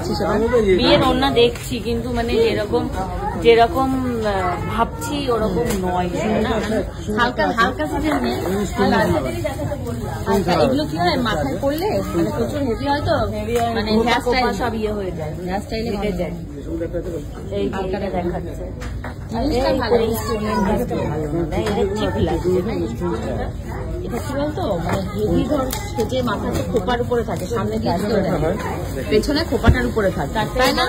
দেখছিস? বিয়ের ওড়না দেখছি, কিন্তু মানে যেরকম ভাবছি ওরকম নয় না, হালকা হালকা এগুলো কি হয় মাথায় করলে প্রচুর হেভি হয়, তো মানে হেয়ার স্টাইল সব ইয়ে হয়ে যায়, হেয়ার স্টাইলে হেঁটে যায়। এই হালকাটা দেখাচ্ছে, এটা কি বলতো মানে হেভি ধর সেজে মাথাতে খোপার উপরে থাকে, সামনে দিয়ে পেছনে খোপাটার উপরে থাকে, তাই না?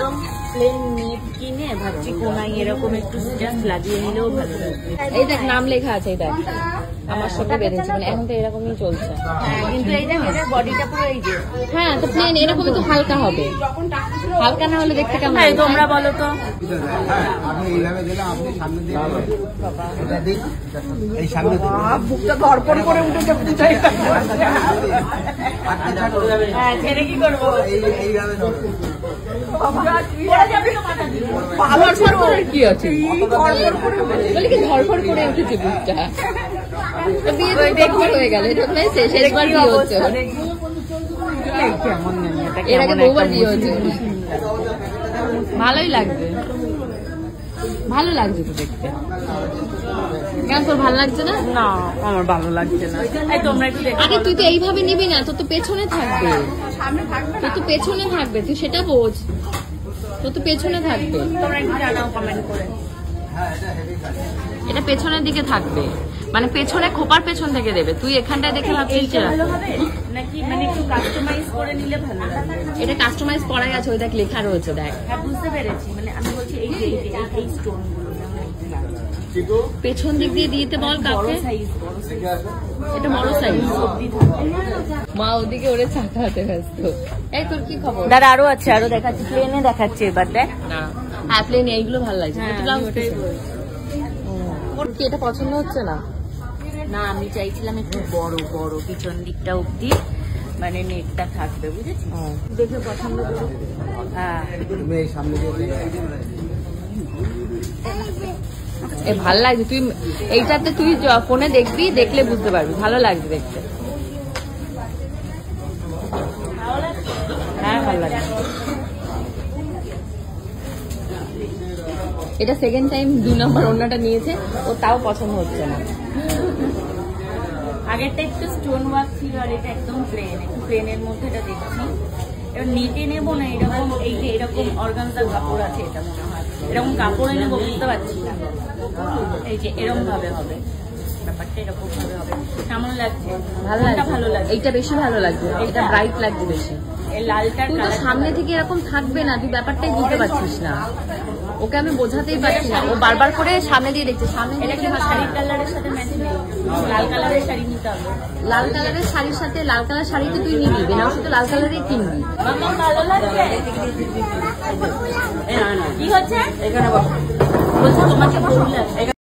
প্লেন নেট কিনে ভাবছি কোনায় এরকম একটু জাস্ট লাগিয়ে নিলেও ভালো লাগবে। এই দেখ নাম লেখা আছে, এই দেখ আমার সাথে বেঁধেছে, মানে এখন তো এরকমই চলছে। কিন্তু এই দেখ এদের বডিটা পুরো এই যে, হ্যাঁ তো প্লেন এরকম তো হালকা হবে, হালকা না হলে দেখতে কেমন? তোমরা বলো তো। বুকটা ধরপড় করে উঠেছে, ছেড়ে কি করবো? কি আছে কি ধরপড় করে উঠেছে বুকটা, বিয়ে হয়ে গেল, এটা শেষবার বিয়ে হচ্ছে, এর আগে বহুবার বিয়ে হচ্ছে। ভালোই লাগবে, ভালো লাগছে তো দেখতে। কেন তোর ভালো লাগছে না? না আমার ভালো লাগছে না। তোমরা একটু আরে তুই তো এইভাবে নিবি না, তোর তো পেছনে থাকবে, তোর তো পেছনে থাকবে, তুই সেটা বোঝ, তোর তো পেছনে থাকবে। তোমরা একটু জানাও কমেন্ট করে। এটা পেছনের দিকে থাকবে, মানে পেছনে খোপার পেছন থেকে দেবে, তুই এখানটায় দেখে ভাবছিস ভালো হবে নাকি মানে একটু কাস্টমাইজ করে নিলে ভালো লাগবে? এটা কাস্টমাইজ করাই আছে, ওই দেখ লেখা রয়েছে, দেখ। হ্যাঁ বুঝতে পেরেছি, মানে আমি বলছি এই যে এই স্টোন গুলো পেছন দিক দিয়ে দিতে বল কাউকে, এটা বড় সাইজ। মা ওদিকে ওরে চাকাতে ব্যস্ত। এই তোর কি খবর? দাদা আরো আছে, আরো দেখাচ্ছি, প্লেনে দেখাচ্ছি এবার দেখ। না হ্যাঁ প্লেনে এইগুলো ভালো লাগছে, কি এটা পছন্দ হচ্ছে না? না আমি চাইছিলাম একটু বড় বড় পিছন দিকটা অব্দি মানে নেটটা থাকবে, বুঝেছি? দেখে পছন্দ করো। হ্যাঁ এ ভালো লাগছে, তুই এইটাতে তুই ফোনে দেখবি, দেখলে বুঝতে পারবি, ভালো লাগছে দেখতে। হ্যাঁ ভালো লাগছে। এটা সেকেন্ড টাইম 2 নম্বর ওড়নাটা নিয়েছে, ও তাও পছন্দ হচ্ছে না। আগেরটা একটু স্টোন ওয়ার্ক ছিল, আর এটা একদম প্লেন, একটু প্লেনের মধ্যে এটা দেখছি। এবার নেটে নেবো না, এরকম এই যে এরকম অর্গানজার কাপড় আছে, এটা মনে হয় এরকম কাপড়ে নেবো, বুঝতে পারছি না। এই যে এরকম ভাবে হবে ব্যাপারটা, এরকম ভাবে হবে। কেমন লাগছে? ভালো লাগছে, ভালো লাগছে। এইটা বেশি ভালো লাগছে, এটা ব্রাইট লাগছে বেশি। এই লালটা তুই তো সামনে থেকে এরকম থাকবে না, তুই ব্যাপারটাই বুঝতে পারছিস না, ওকে আমি বোঝাতেই পারছি না, ও বারবার করে সামনে দিয়ে দেখছে, সামনে দিয়ে শাড়ির কালারের সাথে ম্যাচ নেই, লাল কালারের শাড়ি নিতে হবে। লাল কালারের শাড়ির সাথে লাল কালার শাড়ি তো তুই নিবি, বেনারসি তো লাল কালারই কিনবি। ভালো লাগছে। কি হচ্ছে এখানে? বলছো তোমাকে ভুল লাগছে।